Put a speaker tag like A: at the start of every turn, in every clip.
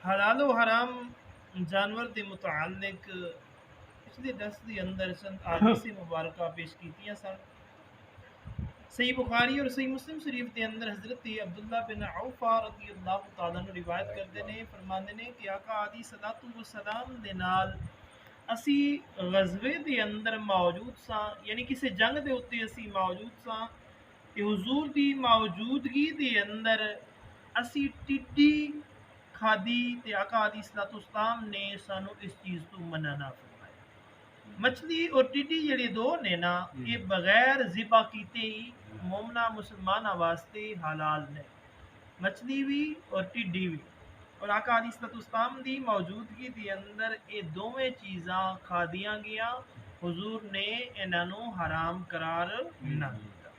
A: حلال و حرام جانور دے متعلق پچھلے درس دے اندر چند احادیث مبارکہ پیش کیتیاں سن۔ صحیح بخاری اور صحیح مسلم شریف دے اندر حضرت عبداللہ بن عوف رضی اللہ تعالیٰ عنہ روایت کرتے نے، فرماندے نے کہ آقا علیہ الصلوۃ والسلام دے نال اسی غزوے دے اندر موجود ساں، یعنی کسی جنگ دے اتے اسی موجود ساں کہ حضور دی موجودگی دے اندر اسی ٹڈی کھادی تے آقا علیہ الصلوۃ والسلام نے سانو اس چیز تو منع نہ فرمایا۔ مچھلی اور ٹڈی جڑے دو نے نا یہ بغیر ذبح کیتے ہی مومنہ مسلمانہ واسطے حلال نے، مچھلی بھی اور ٹڈی بھی۔ اور آقا علیہ الصلوۃ والسلام دی موجودگی دے اندر یہ دوویں چیزاں کھادیاں گیاں، حضور نے انہاں نوں حرام قرار نہ دتا۔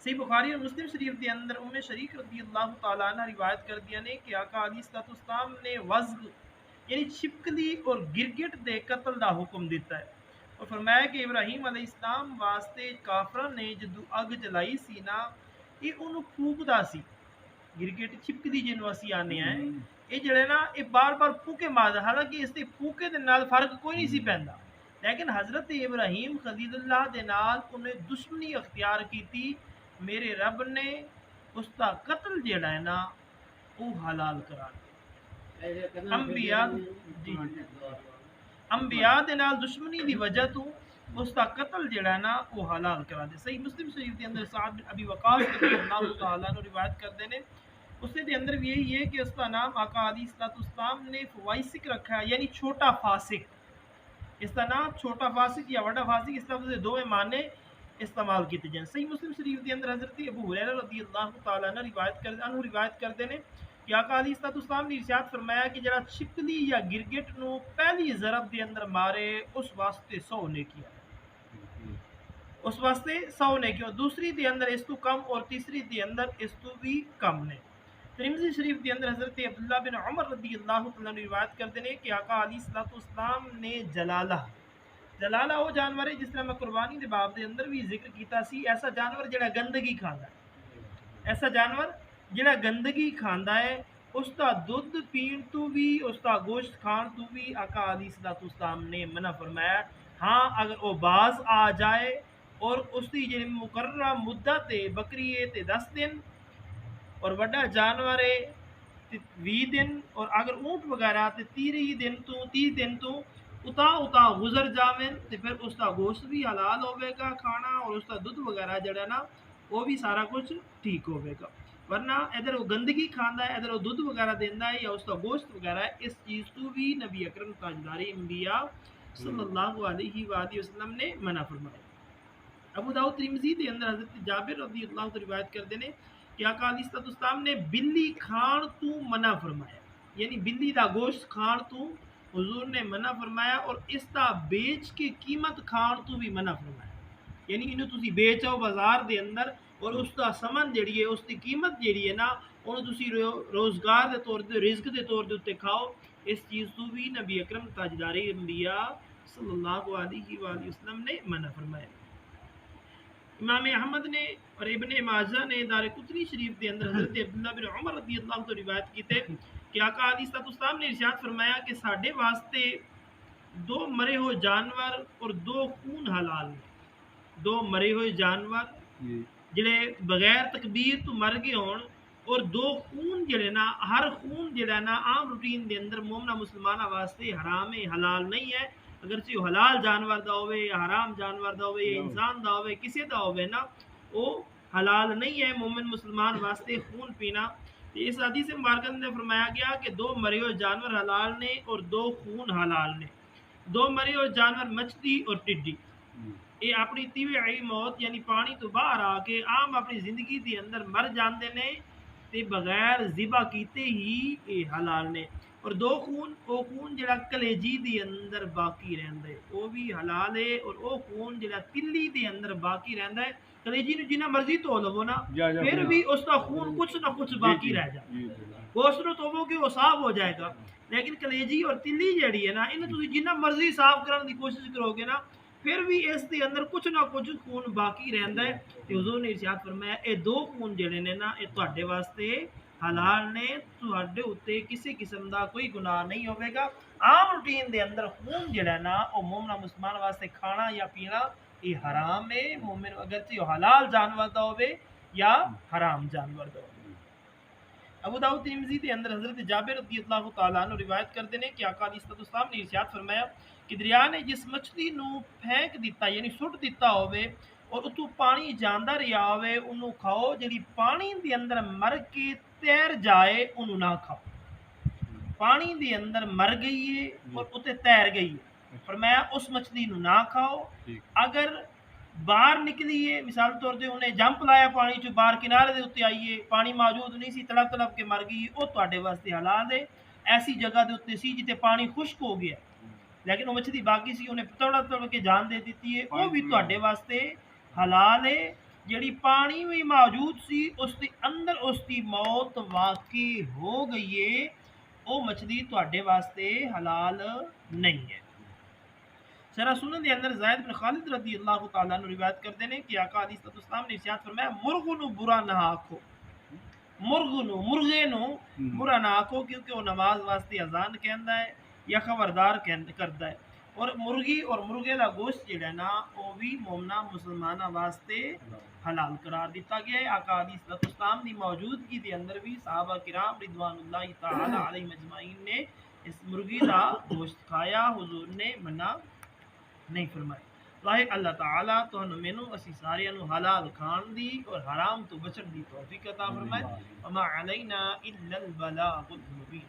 A: صحیح بخاری اور مسلم شریف دے اندر ام شریک رضی اللہ تعالیٰ عنہ روایت کر دیا نے کہ آقا علیہ الصلوۃ والسلام نے وزغ یعنی چھپکلی اور گرگٹ دے قتل دا حکم دیتا ہے، اور فرمایا کہ ابراہیم علیہ السلام واسطے کافراں نے جدو اگ جلائی سی نا یہ انہوں پھونکدا سی، گرگٹ چھپکلی جنوں اسی آنے ہیں یہ جڑے نا یہ بار بار پھوکے ماردا، حالانکہ اس دے پھوکے دے نال فرق کوئی نہیں سی پیندا، لیکن حضرت ابراہیم خلیل اللہ دے نال انہیں دشمنی اختیار کیتی، میرے رب نے اس دا قتل جڑا ہے نا وہ حلال قرار دیا۔ انبیاء دے نال دشمنی دی وجہ تو اس دا قتل جڑا ہے نا وہ حلال قرار دیا۔ صحیح مسلم شریف دے اندر سعد بن ابی وقاص رضی اللہ تعالیٰ عنہ روایت کرتے ہیں، اس دے اندر بھی یہی ہے کہ اس کا نام آقا علیہ الصلوۃ والسلام نے فوائسک رکھا ہے، یعنی چھوٹا فاسق۔ اس کا نام چھوٹا فاسق یا بڑا فاسق، اس لفظ دو معنی استعمال کیتے جائیں۔ صحیح مسلم شریف کے اندر حضرت ابو ہریرہ رضی اللہ تعالیٰ عنہ روایت کرتے ہیں کہ آقا علیہ الصلوۃ والسلام نے ارشاد فرمایا کہ جڑا چھپکلی یا گرگٹ نو پہلی ضرب دے اندر مارے اس واسطے 100 نیکیاں، اس واسطے 100 نیکیاں، دوسری دے اندر اس تو کم اور تیسری دے اندر اس تو بھی کم نے۔ ترمذی شریف کے اندر حضرت عبداللہ بن عمر رضی اللہ تعالیٰ عنہ روایت کرتے ہیں کہ آقا علیہ الصلوۃ والسلام نے جلالہ وہ جانور ہے جس طرح میں قربانی دے باب دے اندر بھی ذکر کیتا سی، ایسا جانور جڑا گندگی کھاندا ہے، ایسا جانور جڑا گندگی کھاندا ہے اس دا دودھ پین تو بھی اس دا گوشت کھان تو بھی آقا علیہ الصلوۃ والسلام نے منع فرمایا۔ ہاں اگر وہ باز آ جائے اور اس دی جڑی مقررہ مدت ہے بکری ہے تے 10 دن اور وڈا جانور ہے 20 دن، اور اگر اونٹ وغیرہ تے 30 دن تو اتا گزر جاویں تے پھر اس کا گوشت بھی حلال ہوے گا کھانا، اور اس کا دودھ وغیرہ جڑا نا وہ بھی سارا کچھ ٹھیک ہوے گا۔ ورنہ ادھر وہ گندگی کھاندا ہے، ادھر وہ دودھ وغیرہ دیندا ہے یا اس کا گوشت وغیرہ ہے، اس چیز تو بھی نبی اکرم تاجدار انبیاء صلی اللہ علیہ وآلہ وسلم نے منع فرمایا۔ ابو داؤد ترمذی دے اندر حضرت جابر رضی اللہ عنہ روایت کرتے ہیں کہ آقا علیہ الصلوۃ والسلام نے بلی کھان تو منع فرمایا، یعنی بلی دا گوشت کھان تو حضور نے منع فرمایا، اور اس دا بیچ کے قیمت کھان تو بھی منع فرمایا، یعنی انہوں تسی بیچو بازار دے اندر اور اس دا سمن جڑی ہے اس دی قیمت جڑی ہے نا انہوں تسی روزگار دے طور دے رزق دے طور دے اتے کھاؤ، اس چیز تو بھی نبی اکرم تاجدار انبیاء صلی اللہ علیہ وآلہ وسلم نے منع فرمایا۔ امام احمد نے اور ابن ماجہ نے دار قطنی شریف دے اندر حضرت عبداللہ بن عمر رضی اللہ عنہ روایت کیتے کہ آقا علیہ الصلوۃ والسلام نے ارشاد فرمایا کہ ساڈے واسطے 2 مرے ہوئے جانور اور 2 خون حلال ہیں، 2 مرے ہوئے جانور جڑے بغیر تکبیر تو مر گئے ہون، اور 2 خون جڑے نا ہر خون جڑا نا عام روٹین دے اندر مومنہ مسلمانہ واسطے حرام ہے، حلال نہیں ہے، اگرچہ وہ حلال جانور دا ہوئے یا حرام جانور دا ہوئے یا انسان دا ہوئے کسی دا ہوئے نا وہ حلال نہیں ہے مومن مسلمان واسطے خون پینا۔ اس حدیث مبارکہ میں فرمایا گیا کہ 2 مرے ہوئے جانور حلال نے اور 2 خون حلال نے۔ 2 مرے ہوئے جانور مچھلی اور ٹڈی یہ اپنی طبیعی موت یعنی پانی تو باہر آ کے عام اپنی زندگی دے اندر مر جاندے نے تے بغیر ذبح کیتے ہی یہ حلال نے، اور 2 خون وہ خون جڑا کلیجی دے اندر باقی رہندا ہے وہ بھی حلال ہے، اور وہ خون جڑا تلی دے اندر باقی رہندا ہے، کلیجی نو جنہ مرضی تو لو نا پھر بھی اس کا خون کچھ نہ کچھ باقی رہ جائے، گوشت نو تو کہ وہ صاف ہو جائے گا، لیکن کلیجی اور تلی جڑی ہے نا انہیں تسی جنہ مرضی صاف کرنے دی کوشش کرو گے نا پھر بھی اس دے اندر کچھ نہ کچھ خون باقی رہندا ہے، تے حضور نے ارشاد فرمایا اے 2 خون جڑے نے نا اے تواڈے واسطے حلال نے تہاڈے اتنے کسی قسم کا کوئی گناہ نہیں ہوگا۔ عام روٹین دے اندر خون جڑا نا وہ مومنا مسلمان واسطے کھانا یا پینا یہ حرام ہے، مومن اگرچہ وہ حلال جانور دا ہوے یا حرام جانور دا ہوے۔ ابو داؤد ترمذی کے اندر حضرت جابر رضی اللہ تعالیٰ عنہ روایت کرتے ہیں کہ آقا علیہ السلام نے ارشاد فرمایا کہ دریا نے جس مچھلی نو پھینک دیتا یعنی سٹ دیتا ہوئے اور اتو پانی جاندا رہا ہوئے انہوں کھاؤ، جڑی پانی دے اندر مر کے تیر جائے انہوں نہ کھاؤ۔ پانی دے اندر مر گئی ہے اور اتنے تیر گئی ہے، فرمایا اس مچھلی نو نہ کھاؤ۔ اگر باہر نکلی ہے مثال طور پہ انہیں جمپ لایا پانی چ باہر کنارے دے اتنے آئیے پانی موجود نہیں سی تڑپ تڑپ کے مر گئی وہ تواڈے واسطے حلال ہے۔ ایسی جگہ دے اتنے سی جتے پانی خشک ہو گیا لیکن وہ مچھلی باقی سی انہیں تڑپ تڑپ کے جان دے دیتی ہے وہ بھی تواڈے واسطے حلال ہے۔ جڑی پانی میں موجود سی اس کے اندر اس کی موت واقع ہو گئی ہے وہ مچھلی تواڈے واسطے حلال نہیں ہے۔ شرح سنن دے اندر زید بن خالد رضی اللہ تعالیٰ عنہ روایت کرتے ہیں کہ آقا علیہ السلام نے ارشاد فرمایا مرغ نو برا نہ آکھو، مرغے نو برا نہ آکھو کیونکہ وہ نماز واسطے اذان کہندا ہے یا خبردار کردا ہے، اور مرغی اور مرغے دا گوشت جڑا نا وہ بھی مومنا مسلمانہ واسطے حلال قرار دیتا گیا ہے۔ آقا علیہ السلام دی موجودگی دے اندر بھی صحابہ کرام رضوان اللہ تعالی علیہم اجمعین نے اس مرغی دا گوشت کھایا، حضور نے منع نہیں فرمائی۔ لاہے اللہ تعالیٰ تو مینوں اسی سارے نو حلال کھان دی اور حرام تو بچن دی توفیق عطا فرمائے۔ وما علینا الا البلاغ المبین۔